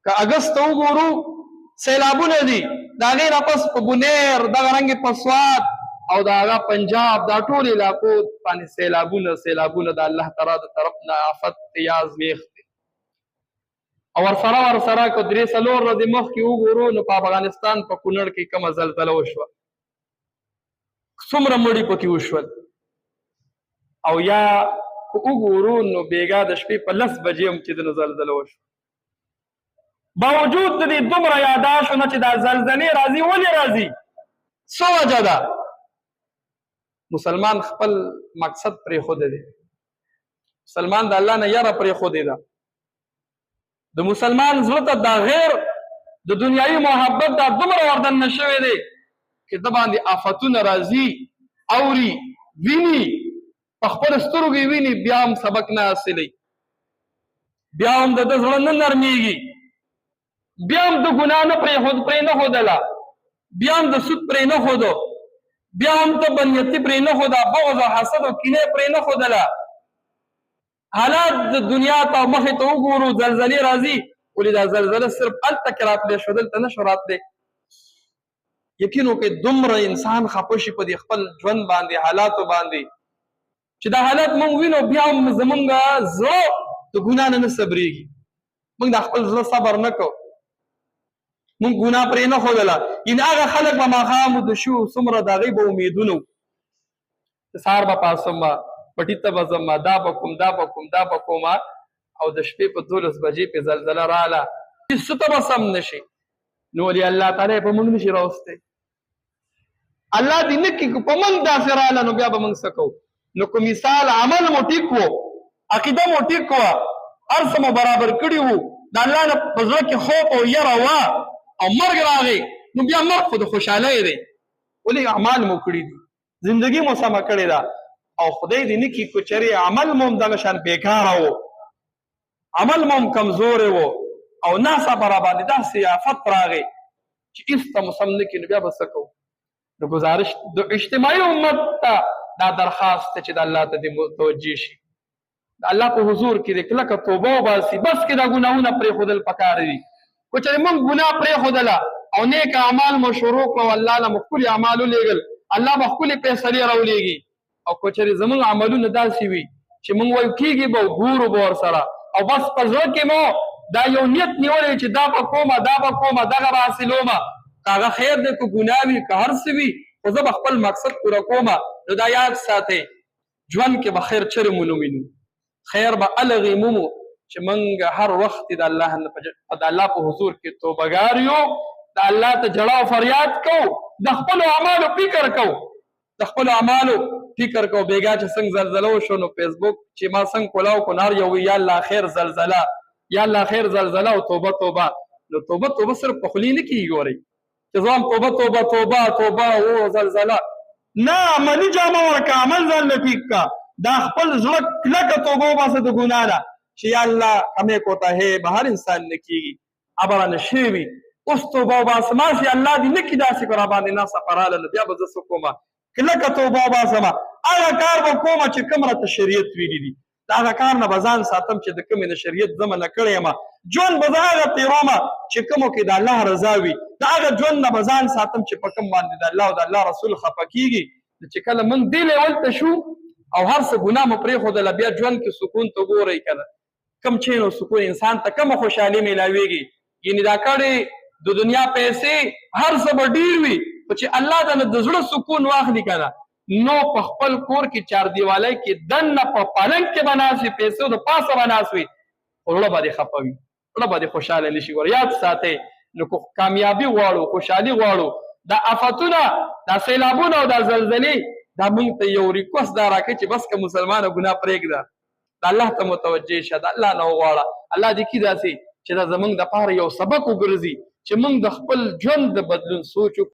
که اګست ته وګورو سیلابونه دي، د هغې نه پس په بونیر دغه رنګې په سوات او د هغه پنجاب دا ټول علاقو باندې سیلابونه د الله تعالی د طرف نه آفت تیاز ویښ دي. او ورسره که 3-4 ورځې مخکې وګورو نو په افغانستان په کونړ کې کومه زلزله وشوه، څومره مړي پکې وشول. او یا که وګورو نو بېګا د شپې په 10 بجې هم چې د زلزله وشوه. باوجود د دې دومره یاداشتونه چې دا زلزلې راځي، ولې راځي؟ څه وجه ده؟ مسلمان خپل مقصد پرېښودی دی، مسلمان د الله نه یره پرېښودې ده. د مسلمان زړه ته دا غیر د دنیایي محبت دا دومره وردننه شوی دی چې ده باندې آفتونه راځي، اوري، ویني، په خپلو سترګو یې ویني، بیا هم سبق نه حاصلوي، بیا هم د ده زړه نه نرمېږي، بیا هم د ګناه نه پرې نه ښودله، بیا هم د سود پرې نه ښودو، بیا هم ته بدنیتي پرې نه ښوده، بغض او حسد او کینې پرې نه ښودله. حالات د دنیا ته مخې ته وګورو، زلزلې راځي، ولې دا زلزله صرف هلته کې راتلی شو، دلته نه شو راتلی. یقین وکړئ دومره انسان خفه شي په دې خپل ژوند باندې، حالاتو باندې، چې دا حالات موږ وینو، بیا هم زمونږ زړه د ګناه نه صبرېږي، موږ د خپل زړه صبر نه کوو، موږ ګناه پرې نه ښودله. یعنې هغه خلک به ماښام د شو څومره د هغې به امیدونه وو، د سهار به پاڅم، پټي ته به ځم، دا به کوم دا به کوم دا به کوم، او د شپې په 12 بجې پې زلزله راله، څه ته به سم نه شي. نو ولې الله تعالی یې په موږ نه شي راوستی؟ الله دې نه کړي که په موږ داسې راله نو بیا به موږ څه کوو؟ نو که مثال عمل مو ټیک و، عقیده مو ټیک وه، هر څه مو برابر کړي وو، د الله نه په زړه کې خوف او یره وه، او مرګ راغی، نو بیا مرګ خو د خوشحالۍ دی. ولې اعمال مو کړي دي، زندګي مو سمه کړې ده. او خدای دې نه کړي که چېرې عمل مو هم دغه شان بېکاره و، عمل مو هم کمزوری و، او ناڅاپه راباندې داسې آفت راغی چې هېڅ ته مو سم نه کړي، نو بیا به څه کوو؟ نو ګزارش د اجتماعي امت ته دا درخواست دی چې د الله ته دې متوجه شي، د الله په حضور کې دې کلکه توبه وباسي، بس کې دا ګناهونه پرېښودل پکار دي. که چېرې موږ ګناه پرېښودله او نیک اعمال مو شروع کړو، الله له مو ښکلي اعمال ولېږل، الله به ښکلې فیصلې راولېږي. او که چېرې زموږ عملونه داسې وي چې موږ وایو کېږي به، ګورو به ورسره، او بس په زړه کې مو دا یو نیت نیولی چې دا به کومه، دا به کومه، دغه به حاصلومه، که هغه خیر دی، که ګناه وي، که هر څه وي، خو زه به خپل مقصد پوره کومه. نو دا یاد ساتئ، ژوند کې به خیر چېرې مو نه وینو، خیر به هلغې مومو چې موږ هر وخت د الله په حضور کې توبهګار یو، د الله ته جړه او فریاد کوو، د خپلو اعمالو فکر کوو، د خپلو اعمالو فکر کوو. بېګا چې څنګه زلزله وشو نو فیسبوک چې ما څنګه کولاو کو، نهر یو وي یا الله خیر زلزله، یا الله خیر زلزله، او توبه توبه. نو توبه صرف په خولې نه کېږي، ګورئ چې زه هم توبه توبه توبه توبه او زلزله نه، عملي جامه ورکړه، عمل ځان له ټیک کا، دا خپل زړه کلکه توبه وباسه د ګناه نه چې یا الله کمې کوتاهۍ به هر انسان نه کېږي، ابه رانه شوې وي، اوس توبه وباسه، ماسې الله دې نه کړي داسې که راباندې ناڅاپه راله، نو بیا به زه څه کومه؟ کلکه توبه وباسمه، هغه کار به کومه چې کوم راته شریعت ویلي دي، د هغه کار نه به ځان ساتم چې د کومې د شریعت زه منع کړی یم. ژوند به زه هغه تېرومه چې کومو کې د الله رضا وي، د هغه ژوند نه به ځان ساتم چې په کوم باندې د الله او د الله رسول خفه کېږي. چې کله موږ دې لیول ته شو او هر څه ګناه مو پرېښودله، بیا ژوند کې سکون ته ګورئ که نه، کم چین او سکون انسان ته کومه خوشحالي میلاویږي. یعنې دا کړې د دنیا پیسې هر څه به ډېر وي، خو چې الله تعالی د زړه سکون واخلي که نه، نو په خپل کور کې چاردیوالۍ کې دننه په پالنګ کې به ناست وي، پیسو د پاسه به ناست وي، خو زړه به دې خفه وي، زړه به دې خوشحاله نه شي. یاد ساتئ، نو که کامیابي غواړو، خوشحالي غواړو، دا آفتونه، دا سیلابونه او دا زلزلې، دا موږ ته یو ریکوست دا راکوي چې بس که مسلمانه ګناه پرېږده، د الله ته متوجه شه، د الله نه وغواړه. الله دې کړي داسې چې دا زموږ دپاره یو سبق وګرځي چې موږ د خپل ژوند د بدلون سوچ